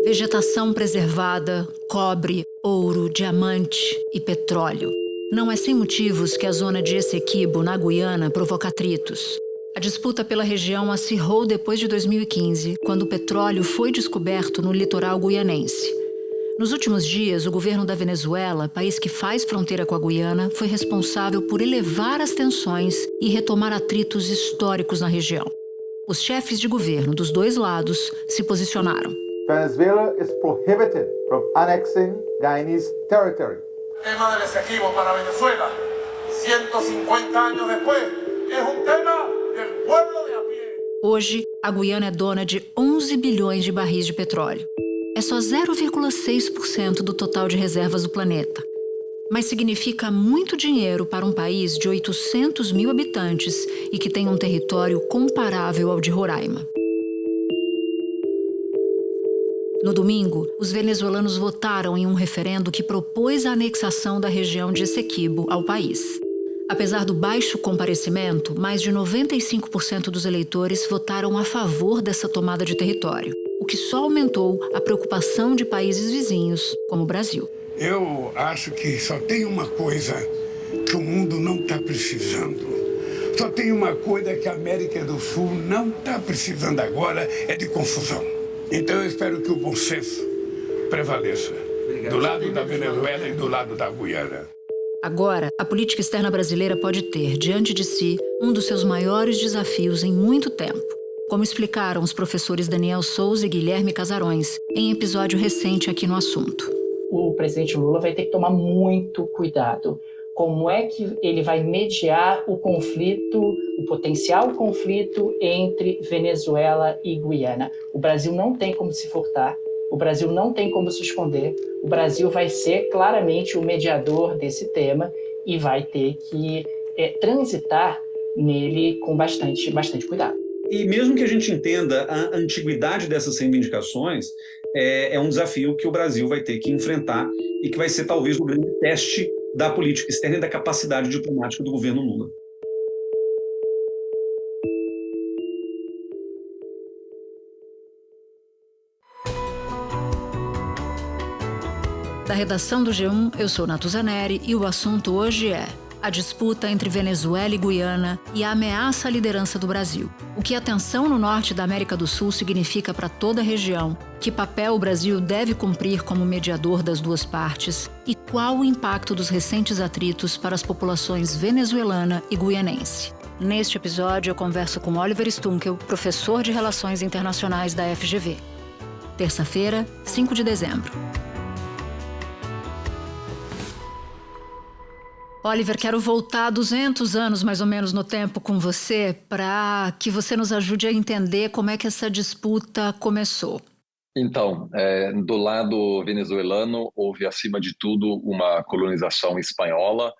Vegetação preservada, cobre, ouro, diamante e petróleo. Não é sem motivos que a zona de Essequibo, na Guiana, provoca atritos. A disputa pela região acirrou depois de 2015, quando o petróleo foi descoberto no litoral guianense. Nos últimos dias, o governo da Venezuela, país que faz fronteira com a Guiana, foi responsável por elevar as tensões e retomar atritos históricos na região. Os chefes de governo dos dois lados se posicionaram. Venezuela is prohibited from annexing Guyanese territory. El tema del Esequibo para Venezuela, 150 años después, es un tema del pueblo de a pie. Hoje, a Guiana é dona de 11 bilhões de barris de petróleo. É só 0,6% do total de reservas do planeta. Mas significa muito dinheiro para um país de 800 mil habitantes e que tem um território comparável ao de Roraima. No domingo, os venezuelanos votaram em um referendo que propôs a anexação da região de Essequibo ao país. Apesar do baixo comparecimento, mais de 95% dos eleitores votaram a favor dessa tomada de território, o que só aumentou a preocupação de países vizinhos, como o Brasil. Eu acho que só tem uma coisa que o mundo não está precisando. Só tem uma coisa que a América do Sul não está precisando agora, é de confusão. Então eu espero que o bom senso prevaleça do lado da Venezuela e do lado da Guiana. Agora, a política externa brasileira pode ter, diante de si, um dos seus maiores desafios em muito tempo, como explicaram os professores Daniel Souza e Guilherme Casarões em episódio recente aqui no assunto. O presidente Lula vai ter que tomar muito cuidado. Como é que ele vai mediar o conflito, o potencial conflito entre Venezuela e Guiana? O Brasil não tem como se furtar, o Brasil não tem como se esconder. O Brasil vai ser claramente o mediador desse tema e vai ter que transitar nele com bastante cuidado. E mesmo que a gente entenda a antiguidade dessas reivindicações, é um desafio que o Brasil vai ter que enfrentar e que vai ser talvez o grande teste da política externa e da capacidade diplomática do governo Lula. Da redação do G1, eu sou Natuzaneri e o assunto hoje é a disputa entre Venezuela e Guiana e a ameaça à liderança do Brasil. O que a tensão no norte da América do Sul significa para toda a região, que papel o Brasil deve cumprir como mediador das duas partes e qual o impacto dos recentes atritos para as populações venezuelana e guianense. Neste episódio, eu converso com Oliver Stunkel, professor de Relações Internacionais da FGV. Terça-feira, 5 de dezembro. Oliver, quero voltar 200 anos mais ou menos no tempo com você para que você nos ajude a entender como é que essa disputa começou. Então, do lado venezuelano, houve, acima de tudo, uma colonização espanhola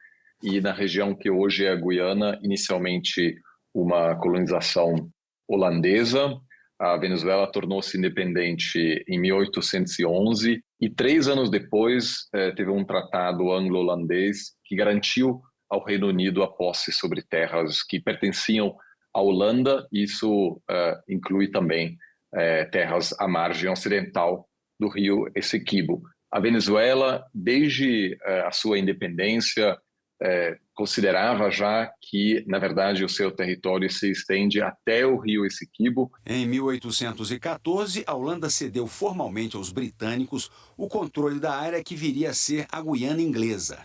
e na região que hoje é a Guiana, inicialmente uma colonização holandesa. A Venezuela tornou-se independente em 1811 e 3 anos depois teve um tratado anglo-holandês que garantiu ao Reino Unido a posse sobre terras que pertenciam à Holanda. Isso inclui também terras à margem ocidental do rio Essequibo. A Venezuela, desde a sua independência, considerava já que, na verdade, o seu território se estende até o rio Essequibo. Em 1814, a Holanda cedeu formalmente aos britânicos o controle da área que viria a ser a Guiana Inglesa.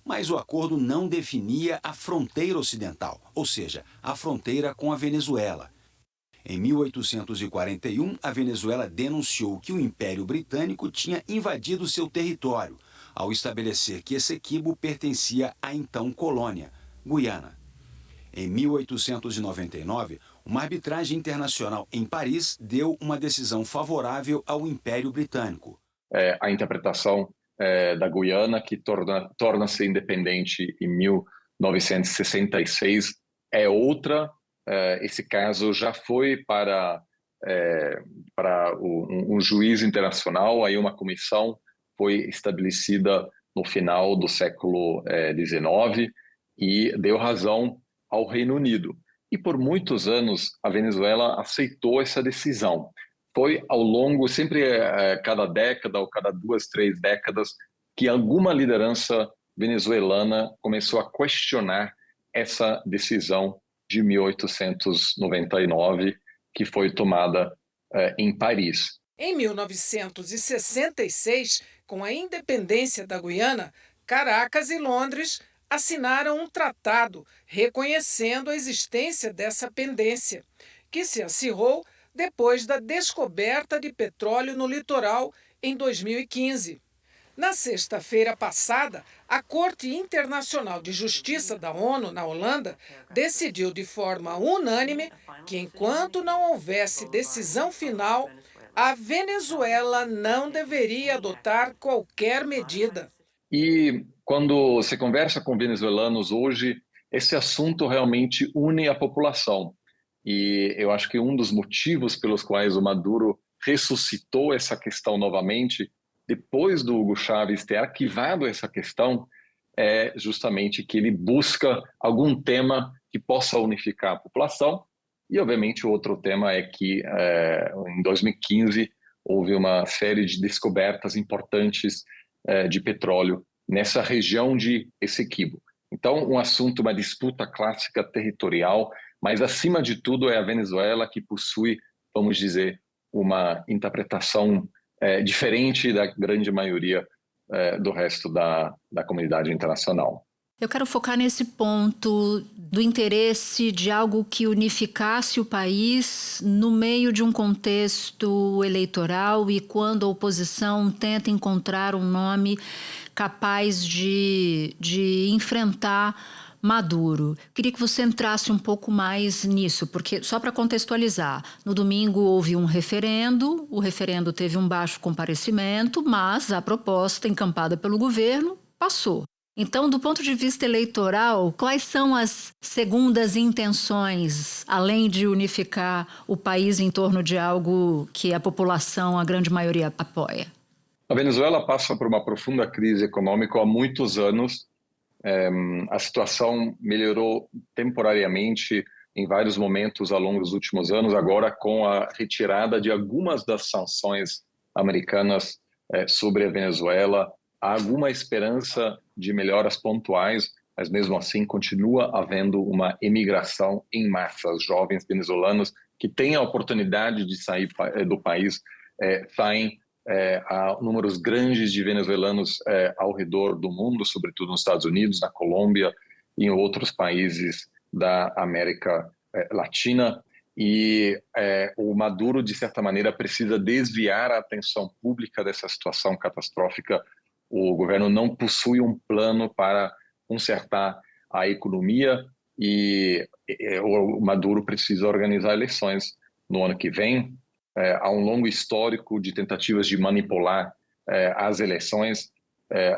Mas o acordo não definia a fronteira ocidental, ou seja, a fronteira com a Venezuela. Em 1841, a Venezuela denunciou que o Império Britânico tinha invadido seu território, ao estabelecer que Essequibo pertencia à então colônia, Guiana. Em 1899, uma arbitragem internacional em Paris deu uma decisão favorável ao Império Britânico. A interpretação da Guiana, que torna-se independente em 1966, é outra. Esse caso já foi para um juiz internacional, aí uma comissão foi estabelecida no final do século XIX e deu razão ao Reino Unido. E por muitos anos a Venezuela aceitou essa decisão, foi ao longo, sempre cada década ou cada 2, 3 décadas, que alguma liderança venezuelana começou a questionar essa decisão de 1899, que foi tomada em Paris. Em 1966, com a independência da Guiana, Caracas e Londres assinaram um tratado reconhecendo a existência dessa pendência, que se acirrou depois da descoberta de petróleo no litoral em 2015. Na sexta-feira passada, a Corte Internacional de Justiça da ONU, na Holanda, decidiu de forma unânime que, enquanto não houvesse decisão final, a Venezuela não deveria adotar qualquer medida. E quando você conversa com venezuelanos hoje, esse assunto realmente une a população. E eu acho que um dos motivos pelos quais o Maduro ressuscitou essa questão novamente, depois do Hugo Chávez ter arquivado essa questão, é justamente que ele busca algum tema que possa unificar a população. E, obviamente, o outro tema é que, em 2015, houve uma série de descobertas importantes de petróleo nessa região de Essequibo. Então, um assunto, uma disputa clássica territorial, mas, acima de tudo, é a Venezuela que possui, vamos dizer, uma interpretação diferente da grande maioria do resto da comunidade internacional. Eu quero focar nesse ponto do interesse de algo que unificasse o país no meio de um contexto eleitoral e quando a oposição tenta encontrar um nome capaz de enfrentar Maduro. Queria que você entrasse um pouco mais nisso, porque, só para contextualizar, no domingo houve um referendo, o referendo teve um baixo comparecimento, mas a proposta encampada pelo governo passou. Então, do ponto de vista eleitoral, quais são as segundas intenções, além de unificar o país em torno de algo que a população, a grande maioria, apoia? A Venezuela passa por uma profunda crise econômica há muitos anos. A situação melhorou temporariamente em vários momentos ao longo dos últimos anos, agora com a retirada de algumas das sanções americanas sobre a Venezuela. Há alguma esperança de melhoras pontuais, mas mesmo assim continua havendo uma emigração em massa. Os jovens venezuelanos que têm a oportunidade de sair do país saem. Há números grandes de venezuelanos ao redor do mundo, sobretudo nos Estados Unidos, na Colômbia e em outros países da América Latina. E o Maduro, de certa maneira, precisa desviar a atenção pública dessa situação catastrófica. O governo não possui um plano para consertar a economia e o Maduro precisa organizar eleições no ano que vem. Há um longo histórico de tentativas de manipular as eleições.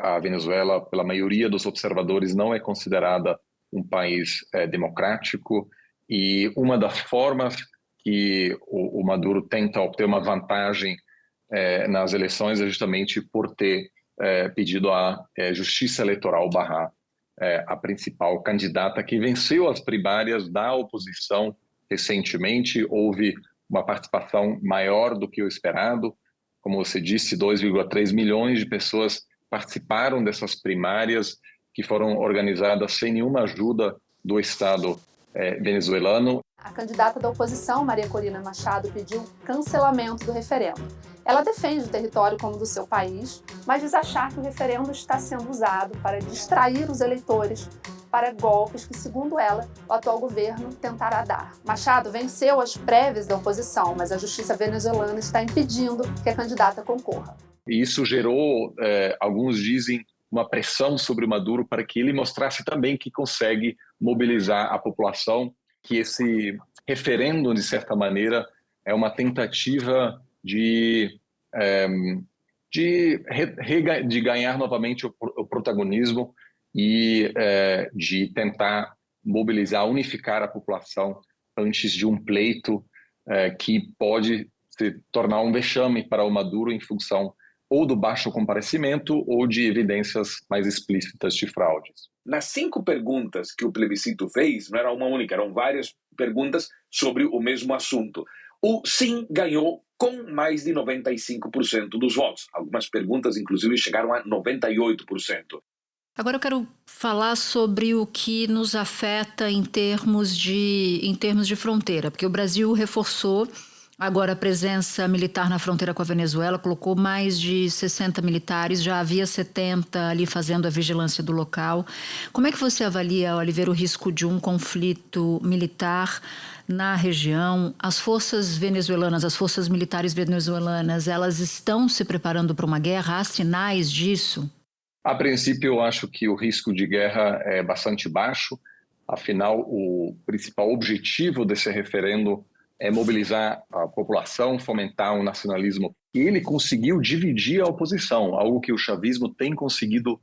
A Venezuela, pela maioria dos observadores, não é considerada um país democrático, e uma das formas que o Maduro tenta obter uma vantagem nas eleições é justamente por ter pedido à Justiça Eleitoral barrar a principal candidata que venceu as primárias da oposição recentemente. Houve uma participação maior do que o esperado. Como você disse, 2,3 milhões de pessoas participaram dessas primárias que foram organizadas sem nenhuma ajuda do Estado venezuelano. A candidata da oposição, Maria Corina Machado, pediu cancelamento do referendo. Ela defende o território como do seu país, mas diz achar que o referendo está sendo usado para distrair os eleitores para golpes que, segundo ela, o atual governo tentará dar. Machado venceu as prévias da oposição, mas a justiça venezuelana está impedindo que a candidata concorra. E isso gerou, alguns dizem, uma pressão sobre o Maduro para que ele mostrasse também que consegue mobilizar a população, que esse referendo, de certa maneira, é uma tentativa de ganhar novamente o protagonismo e de tentar mobilizar, unificar a população antes de um pleito que pode se tornar um vexame para o Maduro em função ou do baixo comparecimento ou de evidências mais explícitas de fraudes. Nas 5 perguntas que o plebiscito fez, não era uma única, eram várias perguntas sobre o mesmo assunto. O sim ganhou com mais de 95% dos votos. Algumas perguntas, inclusive, chegaram a 98%. Agora eu quero falar sobre o que nos afeta em termos de fronteira, porque o Brasil reforçou agora a presença militar na fronteira com a Venezuela, colocou mais de 60 militares, já havia 70 ali fazendo a vigilância do local. Como é que você avalia, Oliver, o risco de um conflito militar na região? As forças venezuelanas, as forças militares venezuelanas, elas estão se preparando para uma guerra? Há sinais disso? A princípio, eu acho que o risco de guerra é bastante baixo. Afinal, o principal objetivo desse referendo é mobilizar a população, fomentar um nacionalismo. E ele conseguiu dividir a oposição, algo que o chavismo tem conseguido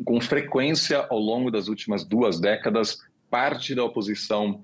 com frequência ao longo das últimas 2 décadas. Parte da oposição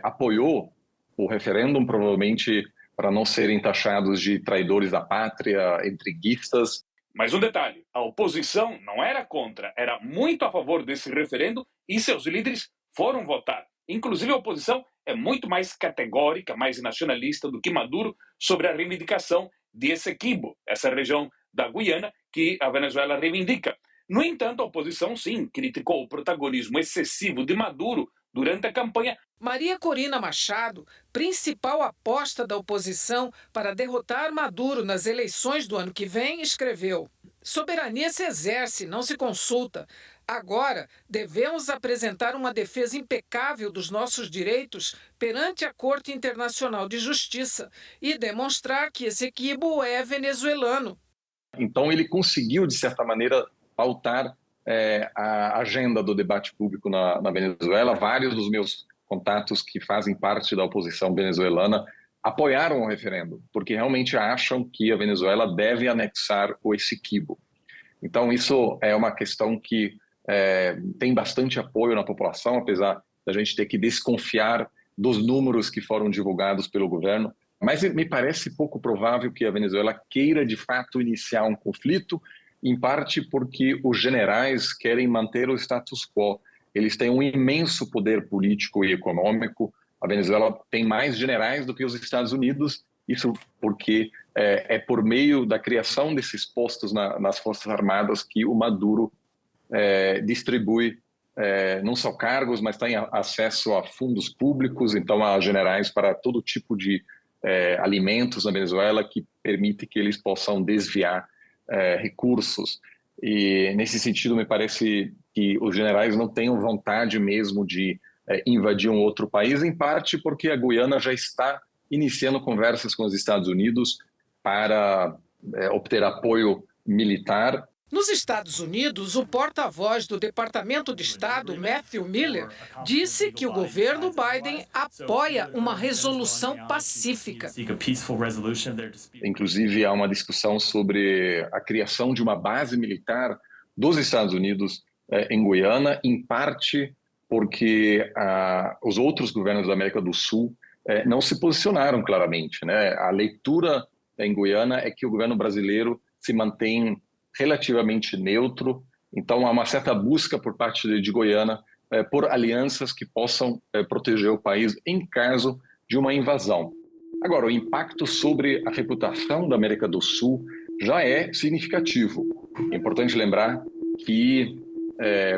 apoiou o referendo, provavelmente para não serem taxados de traidores da pátria, entreguistas. Mas um detalhe, a oposição não era contra, era muito a favor desse referendo e seus líderes foram votar. Inclusive a oposição é muito mais categórica, mais nacionalista do que Maduro sobre a reivindicação de Essequibo, essa região da Guiana que a Venezuela reivindica. No entanto, a oposição, sim, criticou o protagonismo excessivo de Maduro durante a campanha. Maria Corina Machado, principal aposta da oposição para derrotar Maduro nas eleições do ano que vem, escreveu: soberania se exerce, não se consulta. Agora, devemos apresentar uma defesa impecável dos nossos direitos perante a Corte Internacional de Justiça e demonstrar que Essequibo é venezuelano. Então ele conseguiu, de certa maneira, pautar a agenda do debate público na Venezuela. Vários dos meus contatos que fazem parte da oposição venezuelana apoiaram o referendo, porque realmente acham que a Venezuela deve anexar o Essequibo. Então isso é uma questão que tem bastante apoio na população, apesar da gente ter que desconfiar dos números que foram divulgados pelo governo. Mas me parece pouco provável que a Venezuela queira, de fato, iniciar um conflito, em parte porque os generais querem manter o status quo. Eles têm um imenso poder político e econômico. A Venezuela tem mais generais do que os Estados Unidos, isso porque é por meio da criação desses postos nas Forças Armadas que o Maduro distribui não só cargos, mas tem acesso a fundos públicos, então a generais para todo tipo de alimentos na Venezuela que permite que eles possam desviar recursos. E nesse sentido me parece que os generais não tenham vontade mesmo de invadir um outro país, em parte porque a Guiana já está iniciando conversas com os Estados Unidos para obter apoio militar. Nos Estados Unidos, o porta-voz do Departamento de Estado, Matthew Miller, disse que o governo Biden apoia uma resolução pacífica. Inclusive, há uma discussão sobre a criação de uma base militar dos Estados Unidos em Guiana, em parte porque os outros governos da América do Sul não se posicionaram claramente, né? A leitura em Guiana é que o governo brasileiro se mantém relativamente neutro, então há uma certa busca por parte de Guiana por alianças que possam proteger o país em caso de uma invasão. Agora, o impacto sobre a reputação da América do Sul já é significativo. É importante lembrar que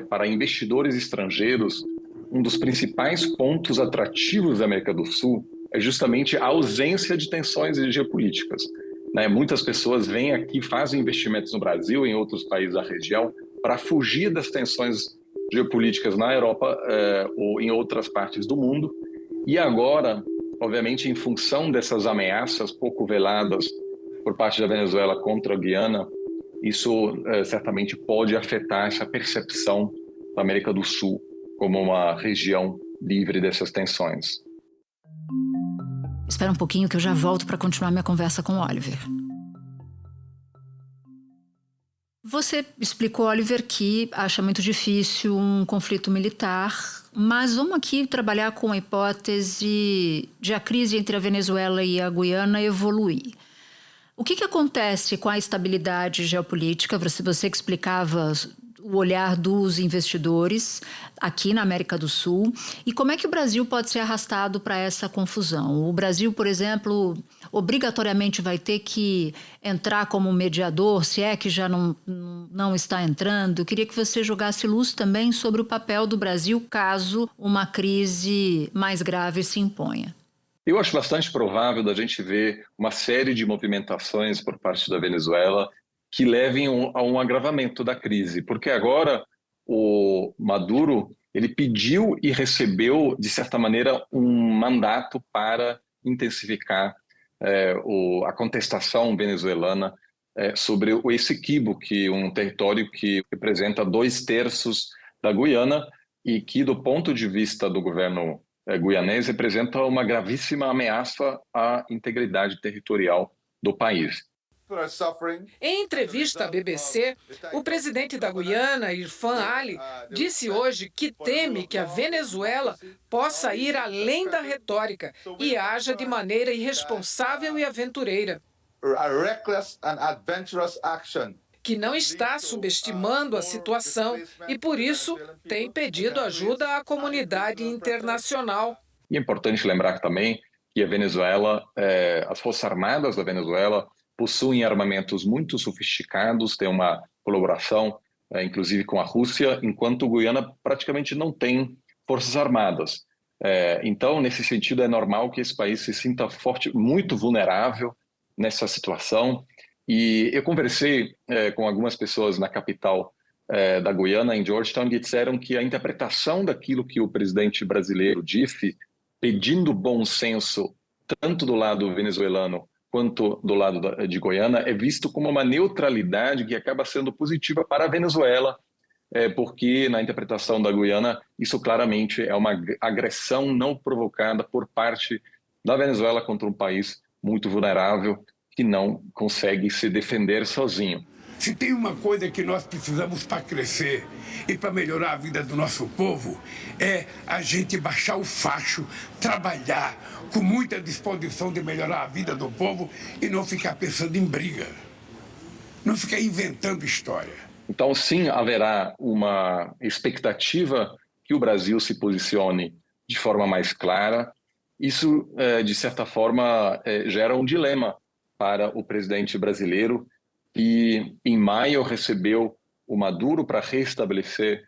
para investidores estrangeiros, um dos principais pontos atrativos da América do Sul é justamente a ausência de tensões geopolíticas. Muitas pessoas vêm aqui, fazem investimentos no Brasil e em outros países da região para fugir das tensões geopolíticas na Europa ou em outras partes do mundo. E agora, obviamente, em função dessas ameaças pouco veladas por parte da Venezuela contra a Guiana, isso certamente pode afetar essa percepção da América do Sul como uma região livre dessas tensões. Espera um pouquinho que eu já volto para continuar minha conversa com o Oliver. Você explicou, Oliver, que acha muito difícil um conflito militar, mas vamos aqui trabalhar com a hipótese de a crise entre a Venezuela e a Guiana evoluir. O que acontece com a estabilidade geopolítica? Você que explicava o olhar dos investidores aqui na América do Sul e como é que o Brasil pode ser arrastado para essa confusão? O Brasil, por exemplo, obrigatoriamente vai ter que entrar como mediador, se é que já não está entrando. Eu queria que você jogasse luz também sobre o papel do Brasil caso uma crise mais grave se imponha. Eu acho bastante provável da gente ver uma série de movimentações por parte da Venezuela que levem a um agravamento da crise, porque agora o Maduro ele pediu e recebeu, de certa maneira, um mandato para intensificar a contestação venezuelana sobre o Essequibo, que é um território que representa 2/3 da Guiana e que, do ponto de vista do governo guianês, representa uma gravíssima ameaça à integridade territorial do país. Em entrevista à BBC, o presidente da Guiana, Irfan Ali, disse hoje que teme que a Venezuela possa ir além da retórica e haja de maneira irresponsável e aventureira. Que não está subestimando a situação e, por isso, tem pedido ajuda à comunidade internacional. E é importante lembrar também que a Venezuela, as Forças Armadas da Venezuela, possuem armamentos muito sofisticados, tem uma colaboração, inclusive com a Rússia, enquanto Guiana praticamente não tem forças armadas. Então, nesse sentido, é normal que esse país se sinta muito vulnerável nessa situação. E eu conversei com algumas pessoas na capital da Guiana, em Georgetown, que disseram que a interpretação daquilo que o presidente brasileiro disse, pedindo bom senso, tanto do lado venezuelano quanto do lado de Guiana, é visto como uma neutralidade que acaba sendo positiva para a Venezuela, porque na interpretação da Guiana, isso claramente é uma agressão não provocada por parte da Venezuela contra um país muito vulnerável que não consegue se defender sozinho. Se tem uma coisa que nós precisamos para crescer e para melhorar a vida do nosso povo, é a gente baixar o facho, trabalhar com muita disposição de melhorar a vida do povo e não ficar pensando em briga, não ficar inventando história. Então, sim, haverá uma expectativa que o Brasil se posicione de forma mais clara. Isso, de certa forma, gera um dilema para o presidente brasileiro, que em maio recebeu o Maduro para restabelecer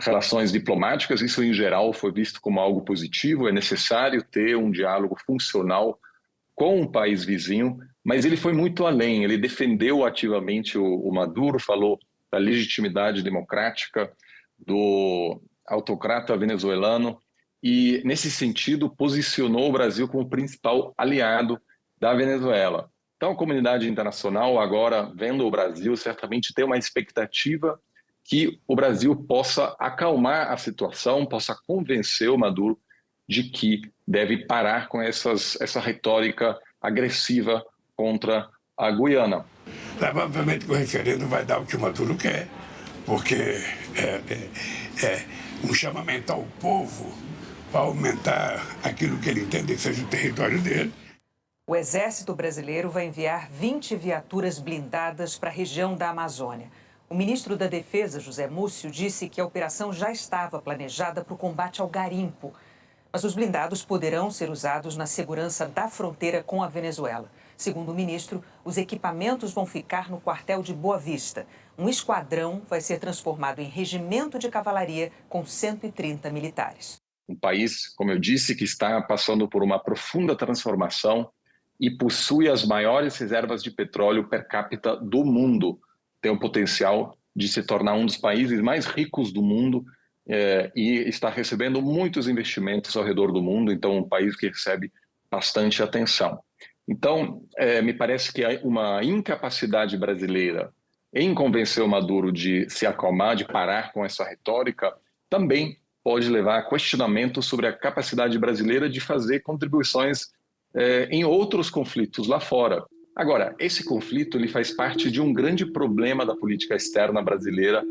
relações diplomáticas. Isso, em geral, foi visto como algo positivo. É necessário ter um diálogo funcional com um país vizinho, mas ele foi muito além. Ele defendeu ativamente o Maduro, falou da legitimidade democrática do autocrata venezuelano e, nesse sentido, posicionou o Brasil como principal aliado da Venezuela. Então, a comunidade internacional, agora, vendo o Brasil, certamente tem uma expectativa que o Brasil possa acalmar a situação, possa convencer o Maduro de que deve parar com essa retórica agressiva contra a Guiana. Provavelmente o referendo vai dar o que o Maduro quer, porque é um chamamento ao povo para aumentar aquilo que ele entende seja o território dele. O Exército Brasileiro vai enviar 20 viaturas blindadas para a região da Amazônia. O ministro da Defesa, José Múcio, disse que a operação já estava planejada para o combate ao garimpo. Mas os blindados poderão ser usados na segurança da fronteira com a Venezuela. Segundo o ministro, os equipamentos vão ficar no quartel de Boa Vista. Um esquadrão vai ser transformado em regimento de cavalaria com 130 militares. Um país, como eu disse, que está passando por uma profunda transformação e possui as maiores reservas de petróleo per capita do mundo. Tem o potencial de se tornar um dos países mais ricos do mundo e está recebendo muitos investimentos ao redor do mundo, então um país que recebe bastante atenção. Então, me parece que há uma incapacidade brasileira em convencer o Maduro de se acalmar, de parar com essa retórica, também pode levar a questionamento sobre a capacidade brasileira de fazer contribuições em outros conflitos lá fora. Agora, esse conflito ele faz parte de um grande problema da política externa brasileira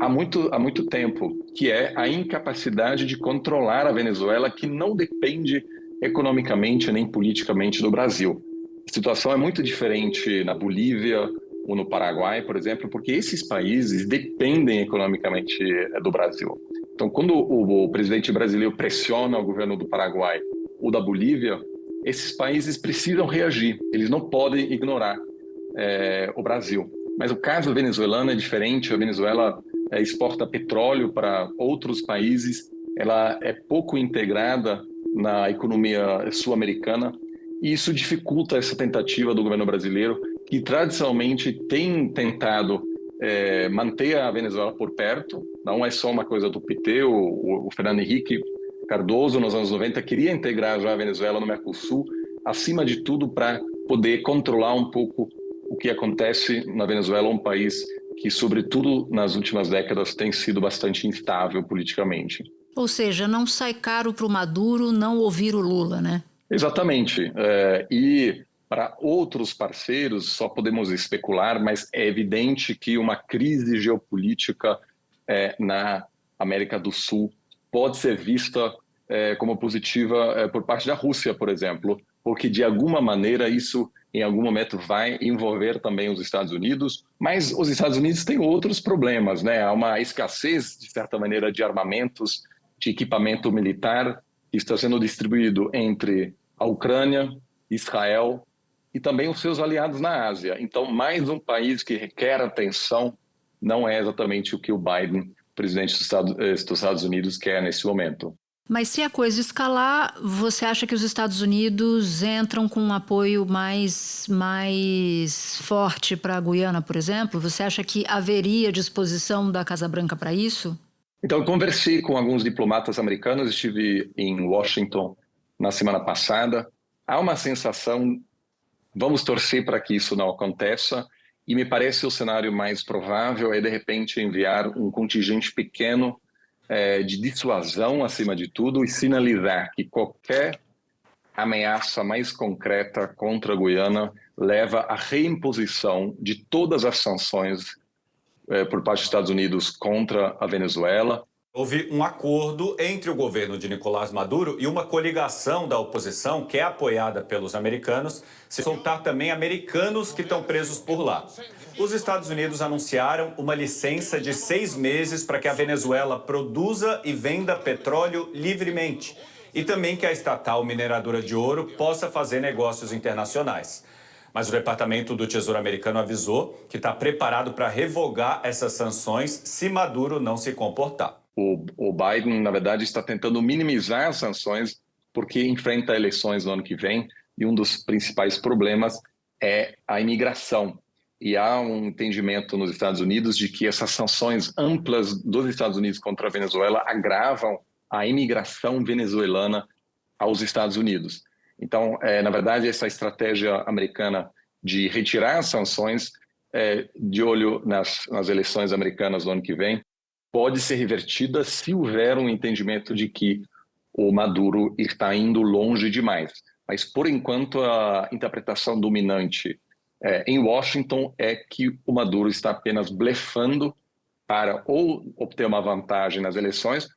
há muito tempo, que é a incapacidade de controlar a Venezuela, que não depende economicamente nem politicamente do Brasil. A situação é muito diferente na Bolívia, ou no Paraguai, por exemplo, porque esses países dependem economicamente do Brasil. Então, quando o presidente brasileiro pressiona o governo do Paraguai ou da Bolívia, esses países precisam reagir, eles não podem ignorar o Brasil. Mas o caso venezuelano é diferente, a Venezuela exporta petróleo para outros países, ela é pouco integrada na economia sul-americana, e isso dificulta essa tentativa do governo brasileiro, que tradicionalmente tem tentado manter a Venezuela por perto. Não é só uma coisa do PT, o Fernando Henrique Cardoso, nos anos 90, queria integrar já a Venezuela no Mercosul, acima de tudo para poder controlar um pouco o que acontece na Venezuela, um país que, sobretudo nas últimas décadas, tem sido bastante instável politicamente. Ou seja, não sai caro para o Maduro não ouvir o Lula, né? Exatamente. E para outros parceiros, só podemos especular, mas é evidente que uma crise geopolítica na América do Sul pode ser vista como positiva por parte da Rússia, por exemplo, porque de alguma maneira isso em algum momento vai envolver também os Estados Unidos, mas os Estados Unidos têm outros problemas, né? Há uma escassez, de certa maneira, de armamentos, de equipamento militar que está sendo distribuído entre a Ucrânia, Israel e também os seus aliados na Ásia. Então, mais um país que requer atenção não é exatamente o que o Biden, presidente dos Estados Unidos, quer nesse momento. Mas se a coisa escalar, você acha que os Estados Unidos entram com um apoio mais forte para a Guiana, por exemplo? Você acha que haveria disposição da Casa Branca para isso? Então, eu conversei com alguns diplomatas americanos, estive em Washington na semana passada. Há uma sensação, vamos torcer para que isso não aconteça, e me parece o cenário mais provável é, de repente, enviar um contingente pequeno de dissuasão, acima de tudo, e sinalizar que qualquer ameaça mais concreta contra a Guiana leva à reimposição de todas as sanções por parte dos Estados Unidos contra a Venezuela. Houve um acordo entre o governo de Nicolás Maduro e uma coligação da oposição, que é apoiada pelos americanos, se soltar também americanos que estão presos por lá. Os Estados Unidos anunciaram uma licença de 6 meses para que a Venezuela produza e venda petróleo livremente. E também que a estatal mineradora de ouro possa fazer negócios internacionais. Mas o Departamento do Tesouro americano avisou que está preparado para revogar essas sanções se Maduro não se comportar. O Biden, na verdade, está tentando minimizar as sanções porque enfrenta eleições no ano que vem e um dos principais problemas é a imigração. E há um entendimento nos Estados Unidos de que essas sanções amplas dos Estados Unidos contra a Venezuela agravam a imigração venezuelana aos Estados Unidos. Então, na verdade, essa estratégia americana de retirar as sanções de olho nas eleições americanas do ano que vem pode ser revertida se houver um entendimento de que o Maduro está indo longe demais. Mas, por enquanto, a interpretação dominante em Washington é que o Maduro está apenas blefando para ou obter uma vantagem nas eleições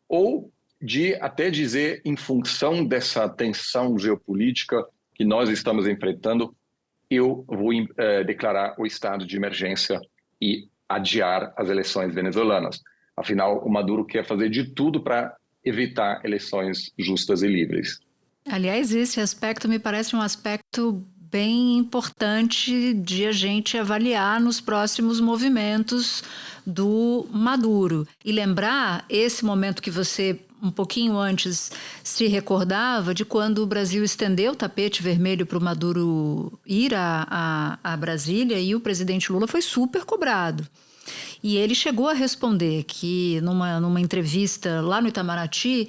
ou de até dizer, em função dessa tensão geopolítica que nós estamos enfrentando, eu vou declarar o estado de emergência e adiar as eleições venezuelanas. Afinal, o Maduro quer fazer de tudo para evitar eleições justas e livres. Aliás, esse aspecto me parece um aspecto bem importante de a gente avaliar nos próximos movimentos do Maduro. E lembrar esse momento que você, um pouquinho antes, se recordava de quando o Brasil estendeu o tapete vermelho para o Maduro ir a Brasília e o presidente Lula foi super cobrado. E ele chegou a responder que, numa entrevista lá no Itamaraty,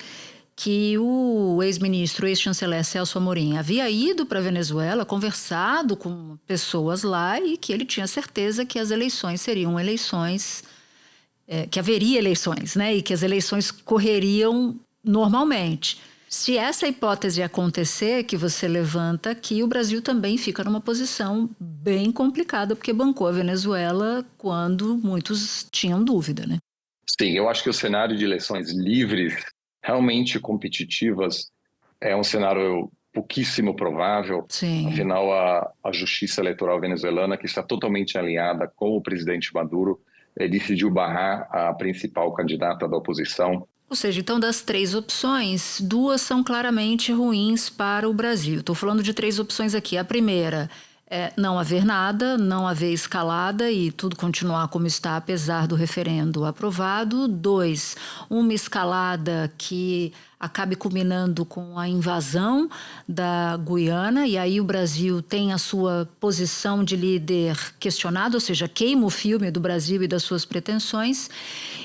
que o ex-ministro, ex-chanceler Celso Amorim havia ido para a Venezuela, conversado com pessoas lá e que ele tinha certeza que as eleições seriam eleições, que haveria eleições, né? E que as eleições correriam normalmente. Se essa hipótese acontecer, que você levanta aqui, o Brasil também fica numa posição bem complicada, porque bancou a Venezuela quando muitos tinham dúvida, né? Sim, eu acho que o cenário de eleições livres, realmente competitivas, é um cenário pouquíssimo provável. Sim. Afinal, a justiça eleitoral venezuelana, que está totalmente alinhada com o presidente Maduro, decidiu barrar a principal candidata da oposição. Ou seja, então, das 3 opções, 2 são claramente ruins para o Brasil. Estou falando de 3 opções aqui. A primeira é não haver nada, não haver escalada e tudo continuar como está, apesar do referendo aprovado. 2, uma escalada que acabe culminando com a invasão da Guiana, e aí o Brasil tem a sua posição de líder questionada, ou seja, queima o filme do Brasil e das suas pretensões.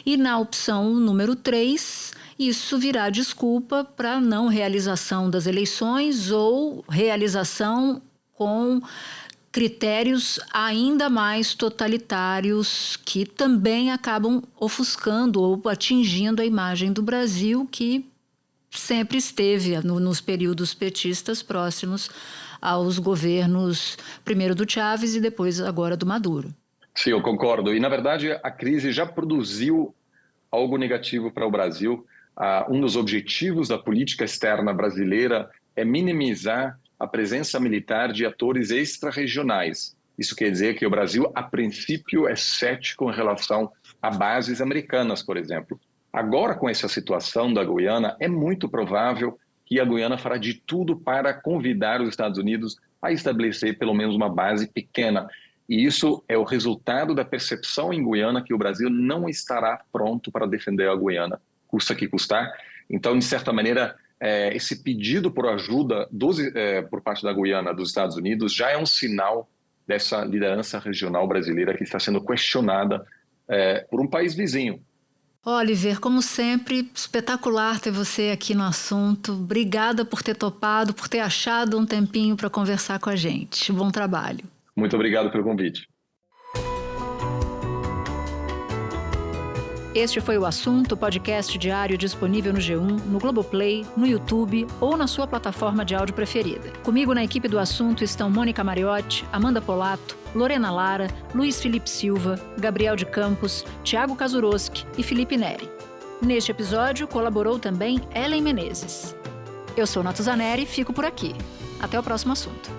E na opção número 3, isso virá desculpa para não realização das eleições ou realização com critérios ainda mais totalitários que também acabam ofuscando ou atingindo a imagem do Brasil, que sempre esteve nos períodos petistas próximos aos governos, primeiro do Chávez e depois agora do Maduro. Sim, eu concordo. E, na verdade, a crise já produziu algo negativo para o Brasil. Um dos objetivos da política externa brasileira é minimizar a presença militar de atores extra-regionais. Isso quer dizer que o Brasil, a princípio, é cético em relação a bases americanas, por exemplo. Agora, com essa situação da Guiana, é muito provável que a Guiana fará de tudo para convidar os Estados Unidos a estabelecer pelo menos uma base pequena. E isso é o resultado da percepção em Guiana que o Brasil não estará pronto para defender a Guiana, custa que custar. Então, de certa maneira, esse pedido por ajuda por parte da Guiana dos Estados Unidos já é um sinal dessa liderança regional brasileira que está sendo questionada por um país vizinho. Oliver, como sempre, espetacular ter você aqui no assunto. Obrigada por ter topado, por ter achado um tempinho para conversar com a gente. Bom trabalho. Muito obrigado pelo convite. Este foi o Assunto, podcast diário disponível no G1, no Globoplay, no YouTube ou na sua plataforma de áudio preferida. Comigo na equipe do Assunto estão Mônica Mariotti, Amanda Polato, Lorena Lara, Luiz Felipe Silva, Gabriel de Campos, Thiago Kazuroski e Felipe Neri. Neste episódio colaborou também Ellen Menezes. Eu sou Natuzaneri e fico por aqui. Até o próximo assunto.